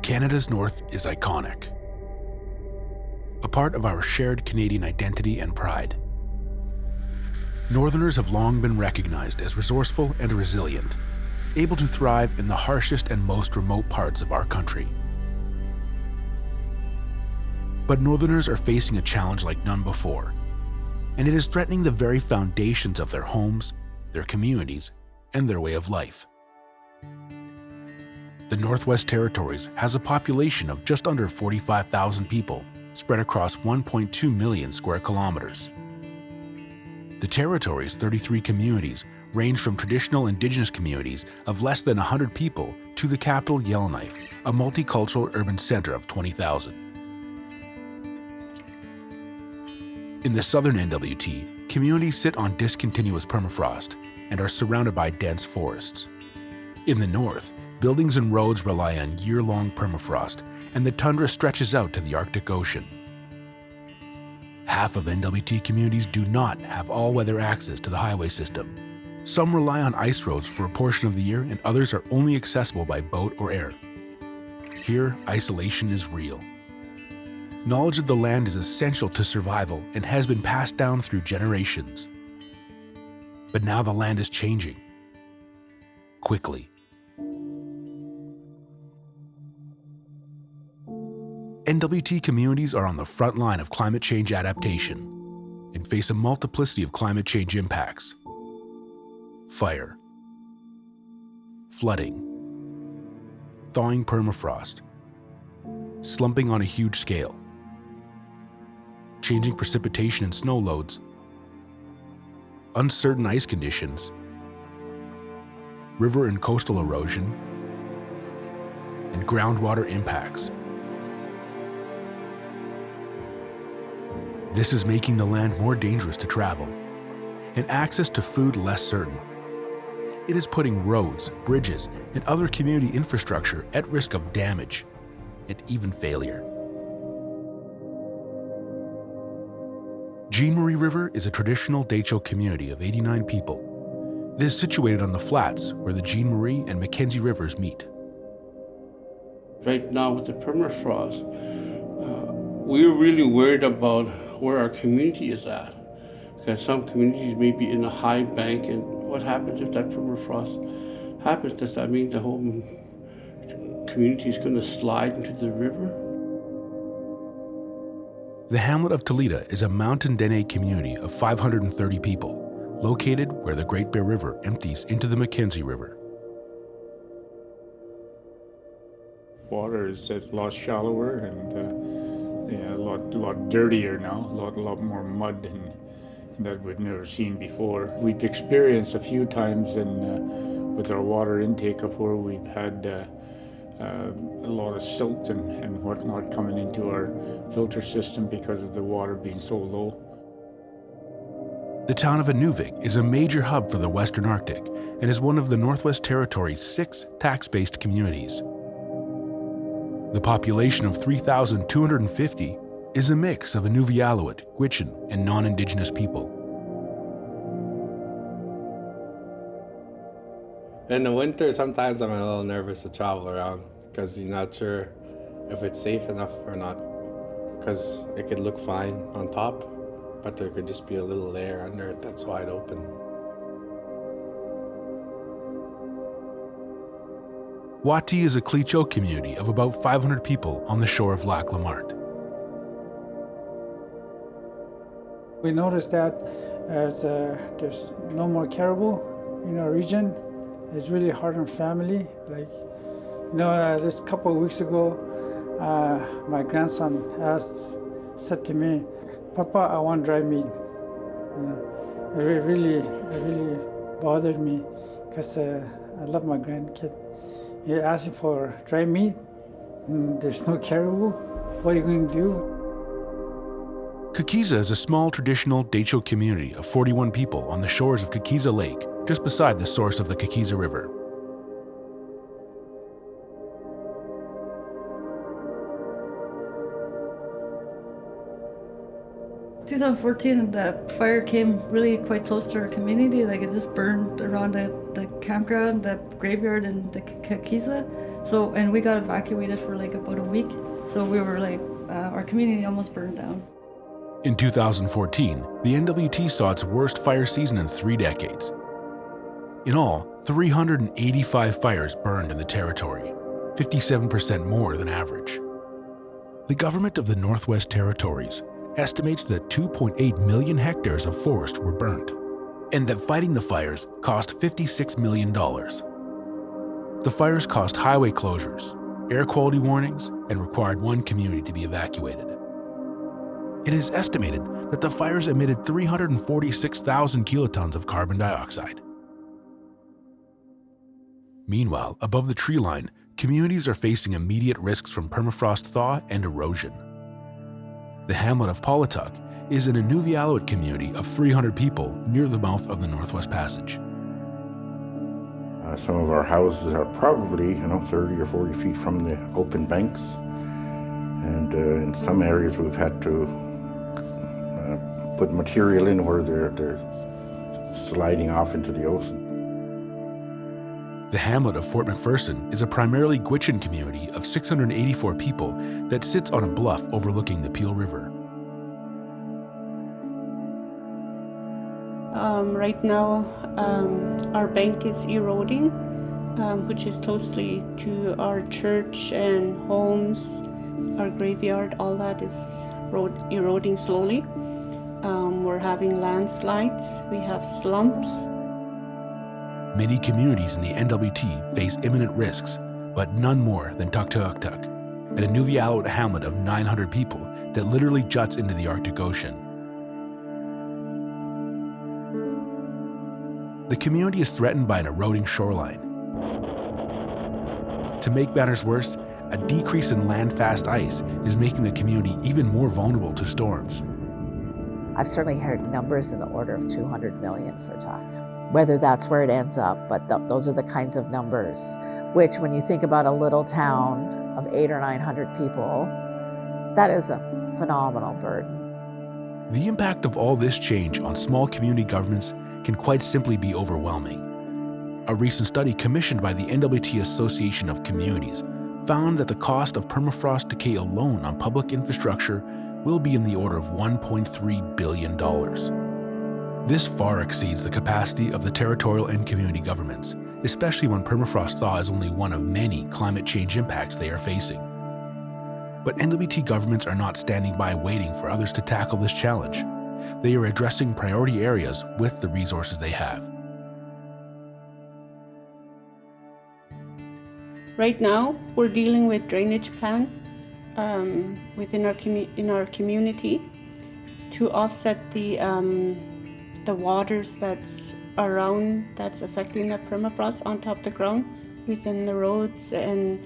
Canada's North is iconic, a part of our shared Canadian identity and pride. Northerners have long been recognized as resourceful and resilient, able to thrive in the harshest and most remote parts of our country. But Northerners are facing a challenge like none before, and it is threatening the very foundations of their homes, their communities, and their way of life. The Northwest Territories has a population of just under 45,000 people spread across 1.2 million square kilometers. The Territories' 33 communities range from traditional Indigenous communities of less than 100 people to the capital Yellowknife, a multicultural urban center of 20,000. In the southern NWT, communities sit on discontinuous permafrost and are surrounded by dense forests. In the north, buildings and roads rely on year-long permafrost, and the tundra stretches out to the Arctic Ocean. Half of NWT communities do not have all-weather access to the highway system. Some rely on ice roads for a portion of the year, and others are only accessible by boat or air. Here, isolation is real. Knowledge of the land is essential to survival and has been passed down through generations. But now the land is changing. Quickly. NWT communities are on the front line of climate change adaptation and face a multiplicity of climate change impacts. Fire, flooding, thawing permafrost, slumping on a huge scale, changing precipitation and snow loads, uncertain ice conditions, river and coastal erosion, and groundwater impacts. This is making the land more dangerous to travel, and access to food less certain. It is putting roads, bridges, and other community infrastructure at risk of damage and even failure. Jean Marie River is a traditional Dehcho community of 89 people. It is situated on the flats where the Jean Marie and Mackenzie rivers meet. Right now with the permafrost, we're really worried about where our community is at. Because some communities may be in a high bank, and what happens if that permafrost happens? Does that mean the whole community is going to slide into the river? The hamlet of Toledo is a mountain dene community of 530 people, located where the Great Bear River empties into the Mackenzie River. Water is a lot shallower and a lot dirtier now, a lot more mud that we've never seen before. We've experienced a few times with our water intake of where we've had a lot of silt and whatnot coming into our filter system because of the water being so low. The town of Inuvik is a major hub for the Western Arctic and is one of the Northwest Territories' 6 tax-based communities. The population of 3,250 is a mix of Inuvialuit, Gwich'in, and non-Indigenous people. In the winter, sometimes I'm a little nervous to travel around because you're not sure if it's safe enough or not, because it could look fine on top, but there could just be a little layer under it that's wide open. Wati is a Clicho community of about 500 people on the shore of Lac La Martre. We noticed that as there's no more caribou in our region, it's really hard on family. This couple of weeks ago, my grandson said to me, "Papa, I want dry meat." It really bothered me because I love my grandkid. He asked me for dry meat, and there's no caribou. What are you going to do? Kakiza is a small traditional Dehcho community of 41 people on the shores of Kakiza Lake, just beside the source of the Kakiza River. In 2014, the fire came really quite close to our community. It just burned around the campground, the graveyard, and the Kakiza. So, and we got evacuated for like about a week. So we were like, our community almost burned down. In 2014, the NWT saw its worst fire season in 3 decades. In all, 385 fires burned in the territory, 57% more than average. The government of the Northwest Territories estimates that 2.8 million hectares of forest were burnt, and that fighting the fires cost $56 million. The fires caused highway closures, air quality warnings, and required one community to be evacuated. It is estimated that the fires emitted 346,000 kilotons of carbon dioxide. Meanwhile, above the tree line, communities are facing immediate risks from permafrost thaw and erosion. The hamlet of Polituck is in a NWTAC community of 300 people near the mouth of the Northwest Passage. Some of our houses are probably 30 or 40 feet from the open banks, and in some areas we've had to put material in where they're sliding off into the ocean. The hamlet of Fort McPherson is a primarily Gwich'in community of 684 people that sits on a bluff overlooking the Peel River. Right now, our bank is eroding, which is closely to our church and homes, our graveyard, all that is eroding slowly. We're having landslides, we have slumps. Many communities in the NWT face imminent risks, but none more than Tuktoyaktuk, an Inuvialuit hamlet of 900 people that literally juts into the Arctic Ocean. The community is threatened by an eroding shoreline. To make matters worse, a decrease in land-fast ice is making the community even more vulnerable to storms. I've certainly heard numbers in the order of 200 million for Tuk. Whether that's where it ends up, but those are the kinds of numbers, which when you think about a little town of 800 or 900 people, that is a phenomenal burden. The impact of all this change on small community governments can quite simply be overwhelming. A recent study commissioned by the NWT Association of Communities found that the cost of permafrost decay alone on public infrastructure will be in the order of $1.3 billion. This far exceeds the capacity of the territorial and community governments, especially when permafrost thaw is only one of many climate change impacts they are facing. But NWT governments are not standing by waiting for others to tackle this challenge. They are addressing priority areas with the resources they have. Right now, we're dealing with drainage plan within our community to offset the waters that's affecting the permafrost on top of the ground within the roads and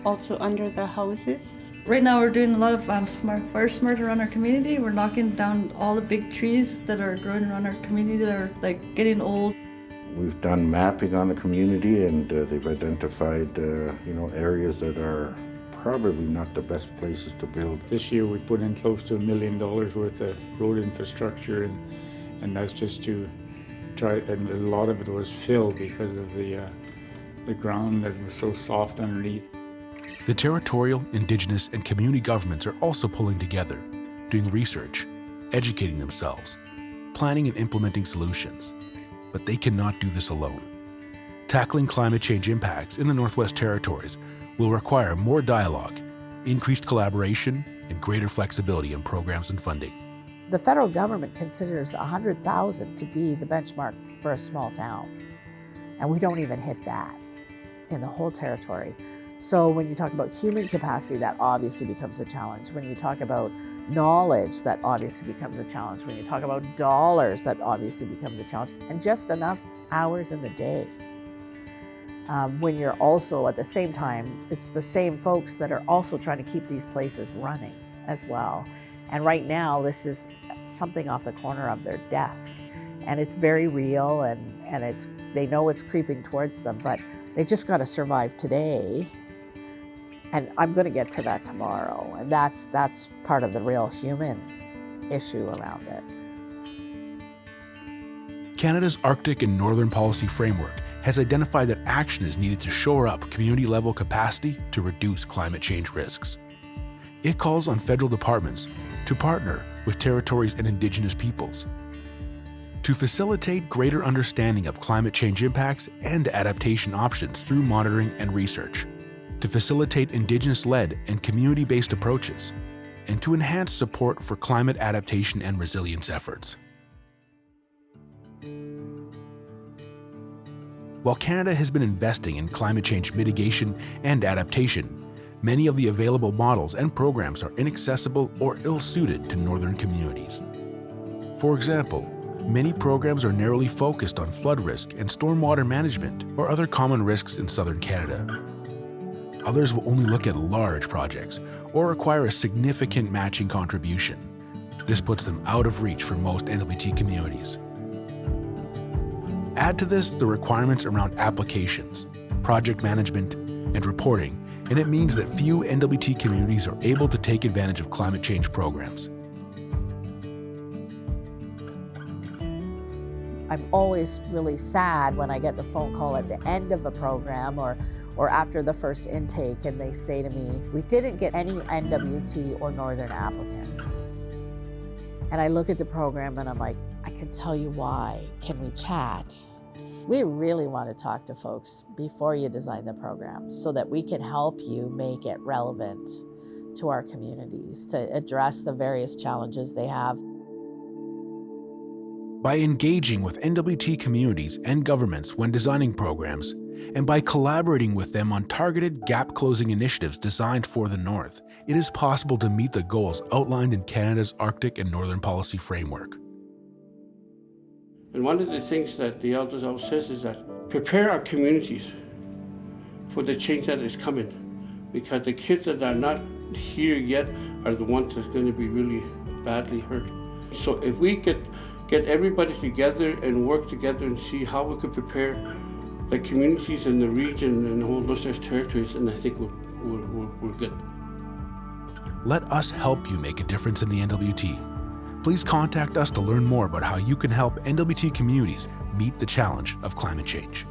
also under the houses. Right now we're doing a lot of fire smart around our community. We're knocking down all the big trees that are growing around our community that are like getting old. We've done mapping on the community, and they've identified areas that are probably not the best places to build. This year we put in close to $1 million worth of road infrastructure, and that's just to try, and a lot of it was filled because of the ground that was so soft underneath. The territorial, indigenous, and community governments are also pulling together, doing research, educating themselves, planning and implementing solutions. But they cannot do this alone. Tackling climate change impacts in the Northwest Territories will require more dialogue, increased collaboration, and greater flexibility in programs and funding. The federal government considers 100,000 to be the benchmark for a small town, and we don't even hit that in the whole territory. So when you talk about human capacity, that obviously becomes a challenge. When you talk about knowledge, that obviously becomes a challenge. When you talk about dollars, that obviously becomes a challenge. And just enough hours in the day. When you're also, at the same time, it's the same folks that are also trying to keep these places running as well. And right now, this is something off the corner of their desk. And it's very real, and they know it's creeping towards them, but they just got to survive today. And I'm going to get to that tomorrow. And that's part of the real human issue around it. Canada's Arctic and Northern Policy Framework has identified that action is needed to shore up community-level capacity to reduce climate change risks. It calls on federal departments to partner with territories and Indigenous peoples to facilitate greater understanding of climate change impacts and adaptation options through monitoring and research, to facilitate Indigenous-led and community-based approaches, and to enhance support for climate adaptation and resilience efforts. While Canada has been investing in climate change mitigation and adaptation, many of the available models and programs are inaccessible or ill-suited to northern communities. For example, many programs are narrowly focused on flood risk and stormwater management or other common risks in southern Canada. Others will only look at large projects or require a significant matching contribution. This puts them out of reach for most NWT communities. Add to this the requirements around applications, project management, and reporting, and it means that few NWT communities are able to take advantage of climate change programs. I'm always really sad when I get the phone call at the end of a program or after the first intake and they say to me, we didn't get any NWT or Northern applicants. And I look at the program and I'm like, I can tell you why. Can we chat? We really want to talk to folks before you design the program so that we can help you make it relevant to our communities, to address the various challenges they have. By engaging with NWT communities and governments when designing programs, and by collaborating with them on targeted gap-closing initiatives designed for the North, it is possible to meet the goals outlined in Canada's Arctic and Northern Policy Framework. And one of the things that the Elders House says is that prepare our communities for the change that is coming, because the kids that are not here yet are the ones that's going to be really badly hurt. So if we get everybody together and work together and see how we could prepare the communities in the region and the whole Northwest Territories, and I think we're good. Let us help you make a difference in the NWT. Please contact us to learn more about how you can help NWT communities meet the challenge of climate change.